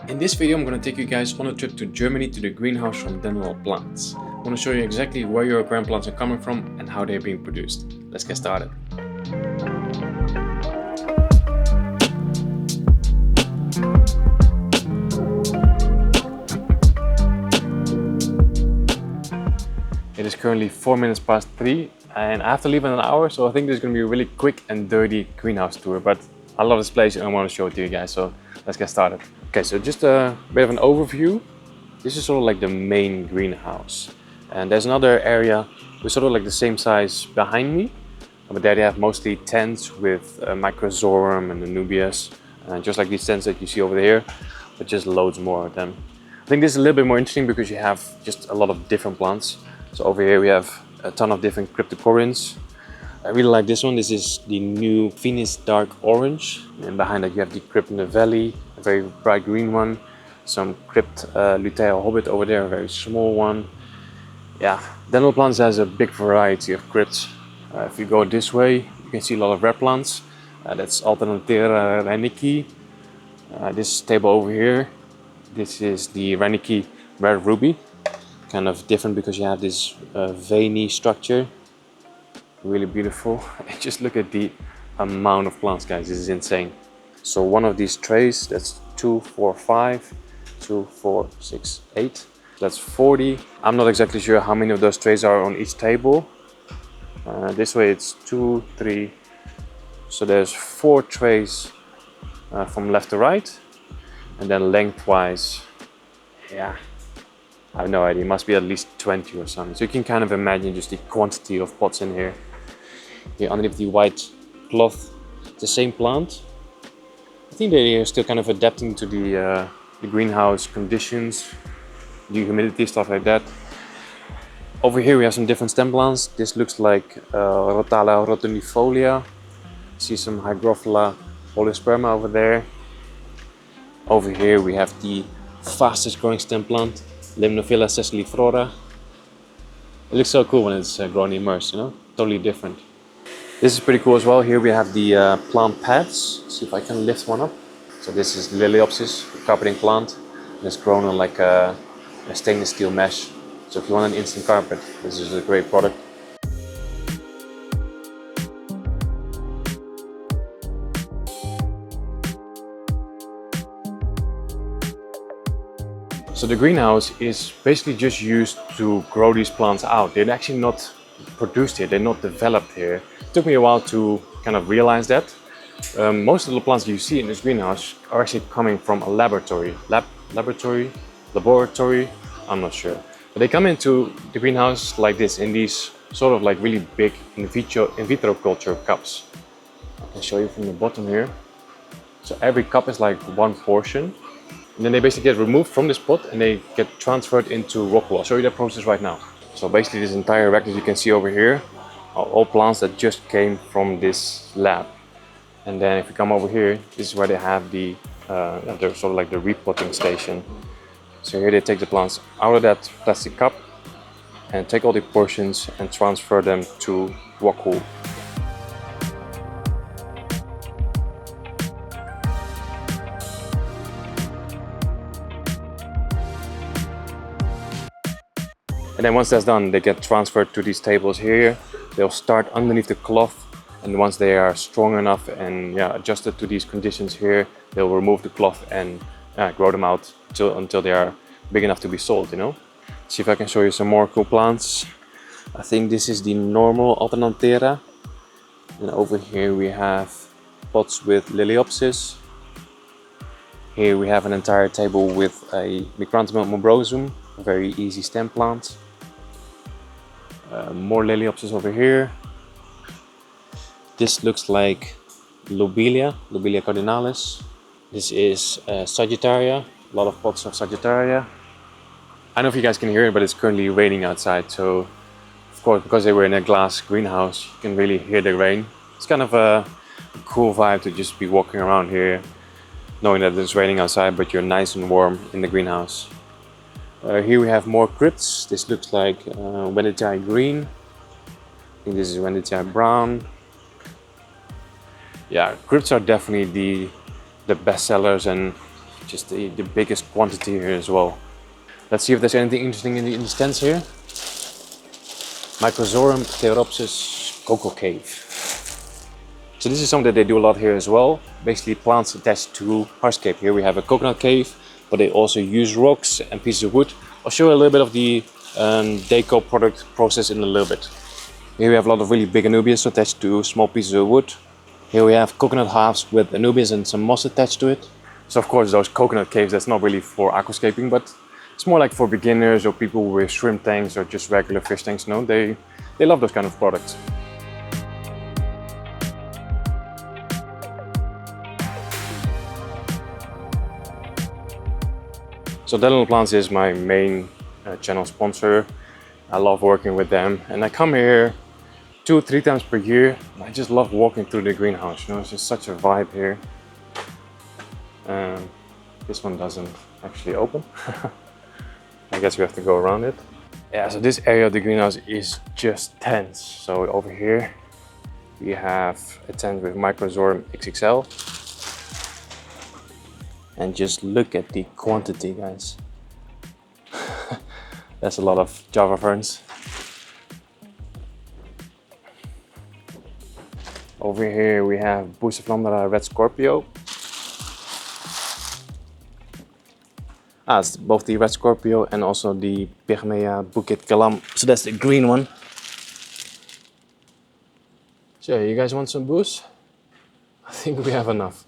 In this video I'm going to take you guys on a trip to Germany to the greenhouse from Dennerle plants. I want to show you exactly where your aquarium plants are coming from and how they're being produced. Let's get started. It is currently 4 minutes past 3 and I have to leave in an hour, so I think this is going to be a really quick and dirty greenhouse tour, but I love this place and I want to show it to you guys, so let's get started. Okay, so just a bit of an overview. This is sort of like the main greenhouse. And there's another area with sort of like the same size behind me. But there they have mostly tents with Microzorum and Anubias. Just like these tents that you see over here, but just loads more of them. I think this is a little bit more interesting because you have just a lot of different plants. So over here we have a ton of different cryptocoryns. I really like this one. This is the new Venus Dark Orange. And behind that you have the Crypt in the Valley, a very bright green one. Some Crypt Lutea Hobbit over there, a very small one. Yeah, Dennerle plants has a big variety of crypts. If you go this way, you can see a lot of rare plants. That's Alternatera Reinecke. This table over here, this is the Reinecke Rare Ruby. Kind of different because you have this veiny structure. Really beautiful. Just look at the amount of plants, guys. This is insane. So one of these trays, that's 2, 4, 5, 2, 4, 6, 8. That's 40. I'm not exactly sure how many of those trays are on each table. This way it's 2, 3. So there's 4 trays from left to right. And then lengthwise, yeah, I have no idea. It must be at least 20 or something. So you can kind of imagine just the quantity of pots in here. Here underneath the white cloth, the same plant. I think they are still kind of adapting to the greenhouse conditions, the humidity, stuff like that. Over here we have some different stem plants. This looks like Rotala rotunifolia. See some Hygrophila polysperma over there. Over here we have the fastest growing stem plant, Limnophila sessiliflora. It looks so cool when it's grown immersed, you know, totally different. This is pretty cool as well. Here we have the plant pads. See if I can lift one up. So this is Liliopsis, carpeting plant. And it's grown on like a stainless steel mesh. So if you want an instant carpet, this is a great product. So the greenhouse is basically just used to grow these plants out. They're actually not produced here, they're not developed here. It took me a while to kind of realize that. Most of the plants you see in this greenhouse are actually coming from a laboratory. Laboratory, I'm not sure. But they come into the greenhouse like this, in these sort of like really big in vitro culture cups. I can show you from the bottom here. So every cup is like one portion. And then they basically get removed from this pot and they get transferred into rock wool. I'll show you that process right now. So basically this entire rack that you can see over here are all plants that just came from this lab. And then if you come over here, this is where they have the they're sort of like the repotting station. So here they take the plants out of that plastic cup and take all the portions and transfer them to rock wool. And then once that's done, they get transferred to these tables here. They'll start underneath the cloth, and once they are strong enough and adjusted to these conditions here, they'll remove the cloth and grow them out until they are big enough to be sold, you know. See if I can show you some more cool plants. I think this is the normal Alternatera. And over here we have pots with Liliopsis. Here we have an entire table with a Micranthemum mobrosum, a very easy stem plant. More Liliopsis over here. This looks like Lobelia cardinalis. This is Sagittaria, a lot of pots of Sagittaria. I don't know if you guys can hear it, but it's currently raining outside. So, of course, because they were in a glass greenhouse, you can really hear the rain. It's kind of a cool vibe to just be walking around here, knowing that it's raining outside, but you're nice and warm in the greenhouse. Here we have more crypts. This looks like Venetiae green. I think this is Venetiae brown. Yeah, crypts are definitely the best sellers and just the biggest quantity here as well. Let's see if there's anything interesting in the stands here. Microzorum Theropsis Coco Cave. So this is something that they do a lot here as well. Basically plants attached to hardscape. Here we have a coconut cave, but they also use rocks and pieces of wood. I'll show you a little bit of the deco product process in a little bit. Here we have a lot of really big anubias attached to small pieces of wood. Here we have coconut halves with anubias and some moss attached to it. So of course those coconut caves, that's not really for aquascaping, but it's more like for beginners or people with shrimp tanks or just regular fish tanks. No, they love those kind of products. So Dennerle Plants is my main channel sponsor. I love working with them, and I come here 2-3 times per year. I just love walking through the greenhouse, you know, it's just such a vibe here. This one doesn't actually open. I guess we have to go around it. Yeah, so this area of the greenhouse is just tents. So over here we have a tent with Microzorum XXL. And just look at the quantity, guys. That's a lot of Java ferns. Over here we have Buceflandra Red Scorpio. It's both the Red Scorpio and also the Pygmaea Bukit Galam. So that's the green one. So you guys want some booze? I think we have enough.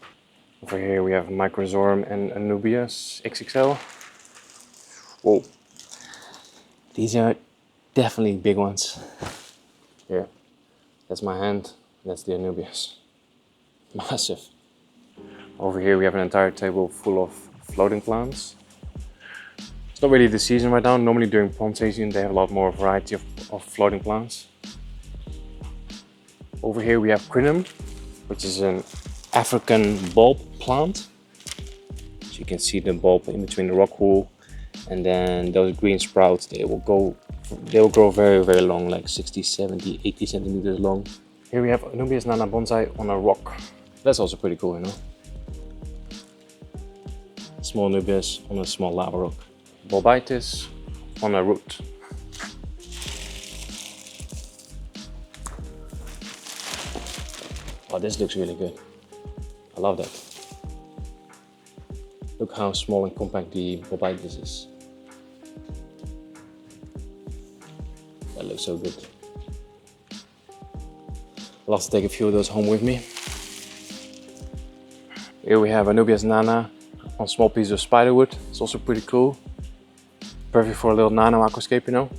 Over here we have Microzorum and Anubias XXL. Whoa. These are definitely big ones. Here, that's my hand, that's the Anubias. Massive. Over here we have an entire table full of floating plants. It's not really the season right now. Normally during pond season they have a lot more variety of floating plants. Over here we have Crinum, which is an African bulb plant. So you can see the bulb in between the rock wool, and then those green sprouts, they will grow very, very long, like 60, 70, 80 centimeters long. Here we have Anubias Nana Bonsai on a rock. That's also pretty cool, you know. Small Anubias on a small lava rock. Bulbitis on a root. Oh, this looks really good. I love that. Look how small and compact the Bulbitis is. That looks so good. I'll have to take a few of those home with me. Here we have Anubias Nana on small pieces of spiderwood. It's also pretty cool. Perfect for a little nano aquascape, you know.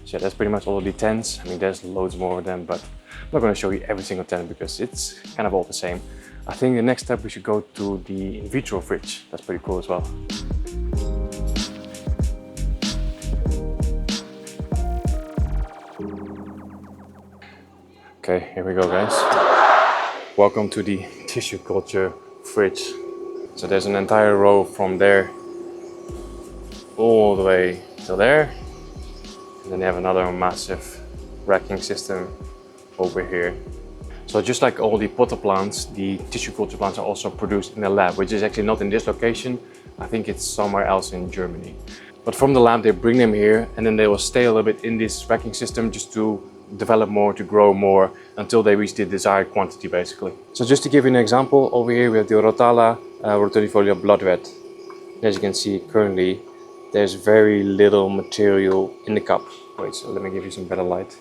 So yeah, that's pretty much all of the tents. I mean, there's loads more of them, but I'm not going to show you every single tent because it's kind of all the same. I think the next step we should go to the in vitro fridge. That's pretty cool as well. Okay, here we go, guys. Welcome to the tissue culture fridge. So there's an entire row from there all the way till there. And then they have another massive racking system over here. So just like all the potter plants, the tissue culture plants are also produced in a lab, which is actually not in this location. I think it's somewhere else in Germany. But from the lab, they bring them here and then they will stay a little bit in this racking system just to develop more, to grow more until they reach the desired quantity, basically. So just to give you an example, over here we have the Rotala rotulifolia blood red. As you can see currently, there's very little material in the cup. Wait, so let me give you some better light.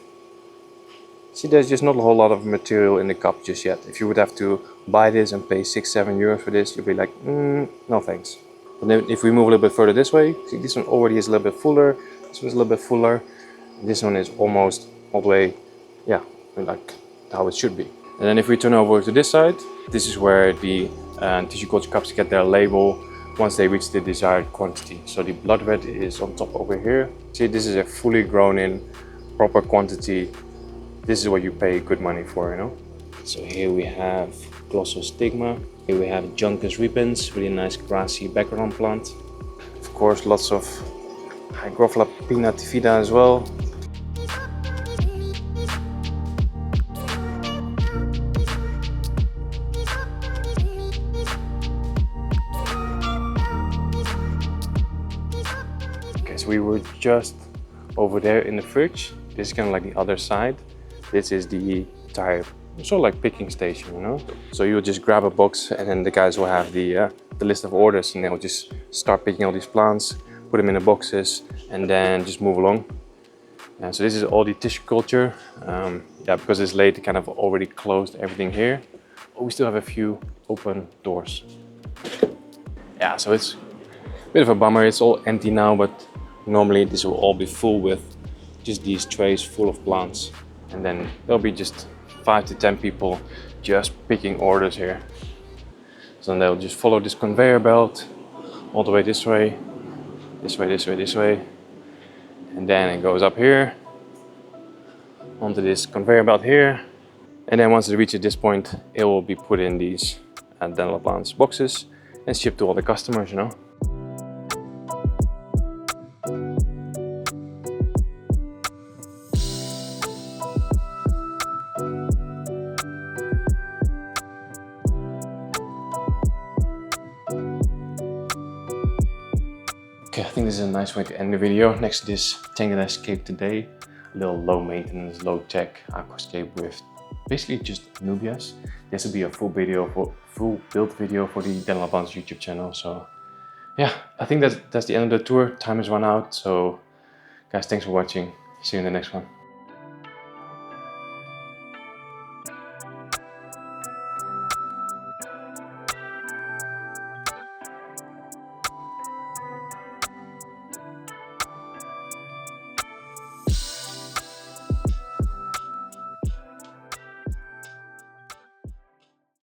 See, there's just not a whole lot of material in the cup just yet. If you would have to buy this and pay 6-7 euros for this, you'll be like, no thanks. But then if we move a little bit further this way, see this one already is a little bit fuller, this one's a little bit fuller, this one is almost all the way, yeah, like how it should be. And then if we turn over to this side, this is where the tissue culture cups get their label once they reach the desired quantity. So the blood red is on top over here. See, this is a fully grown in, proper quantity. This is what you pay good money for, you know. So here we have Glossostigma. Here we have Juncus repens, really nice grassy background plant. Of course, lots of Hygrophila pinnatifida as well. Okay, so we were just over there in the fridge. This is kind of like the other side. This is the tire, sort of like picking station, you know? So you'll just grab a box and then the guys will have the list of orders and they'll just start picking all these plants, put them in the boxes and then just move along. And so this is all the tissue culture. Yeah, because it's late, they kind of already closed everything here. But we still have a few open doors. Yeah, so it's a bit of a bummer. It's all empty now, but normally this will all be full with just these trays full of plants. And then there'll be just 5 to 10 people just picking orders here. So then they'll just follow this conveyor belt all the way this way, this way, this way, this way. And then it goes up here onto this conveyor belt here. And then once it reaches this point, it will be put in these Dennerle plants boxes and shipped to all the customers, you know. Okay, I think this is a nice way to end the video. Next to this tank that I escaped today, a little low maintenance, low tech aquascape with basically just nubias. This will be a full build video for the Dennerle Plants YouTube channel. So yeah, I think that's the end of the tour. Time has run out. So guys, thanks for watching. See you in the next one.